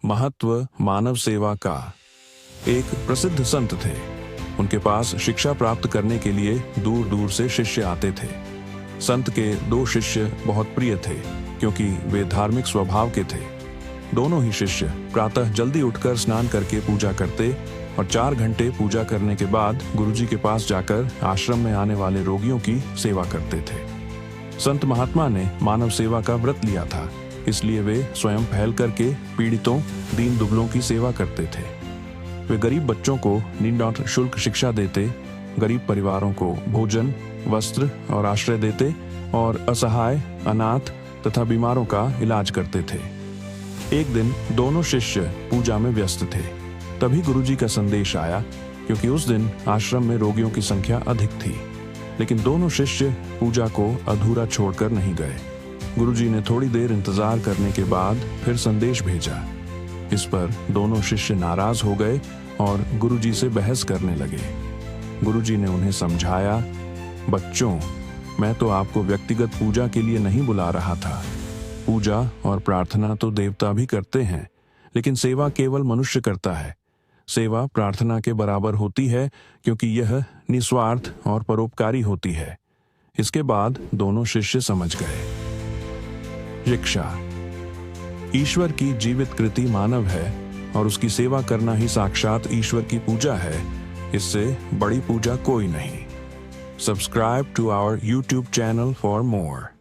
महत्व मानव सेवा का। एक प्रसिद्ध संत थे। उनके पास शिक्षा प्राप्त करने के लिए दूर दूर से शिष्य आते थे। संत के 2 शिष्य बहुत प्रिय थे क्योंकि वे धार्मिक स्वभाव के थे। दोनों ही शिष्य प्रातः जल्दी उठकर स्नान करके पूजा करते और 4 घंटे पूजा करने के बाद गुरुजी के पास जाकर आश्रम में आने वाले रोगियों की सेवा करते थे। संत महात्मा ने मानव सेवा का व्रत लिया था, इसलिए वे स्वयं पहल करके पीड़ितों, दीन दुबलों की सेवा करते थे। वे गरीब बच्चों को निःशुल्क शिक्षा देते, गरीब परिवारों को भोजन, वस्त्र और आश्रय देते और असहाय, अनाथ तथा बीमारों का इलाज करते थे। एक दिन दोनों शिष्य पूजा में व्यस्त थे। तभी गुरुजी का संदेश आया, क्योंकि उस दिन आश्रम में रोगियों की संख्या अधिक थी। लेकिन दोनों शिष्य पूजा को अधूरा छोड़कर नहीं गए। गुरुजी ने थोड़ी देर इंतजार करने के बाद फिर संदेश भेजा। इस पर दोनों शिष्य नाराज हो गए और गुरुजी से बहस करने लगे। गुरुजी ने उन्हें समझाया, बच्चों, मैं तो आपको व्यक्तिगत पूजा के लिए नहीं बुला रहा था। पूजा और प्रार्थना तो देवता भी करते हैं, लेकिन सेवा केवल मनुष्य करता है। सेवा प्रार्थना के बराबर होती है, क्योंकि यह निस्वार्थ और परोपकारी होती है। इसके बाद दोनों शिष्य समझ गए। शिक्षा। ईश्वर की जीवित कृति मानव है और उसकी सेवा करना ही साक्षात ईश्वर की पूजा है। इससे बड़ी पूजा कोई नहीं। Subscribe to our YouTube channel for more.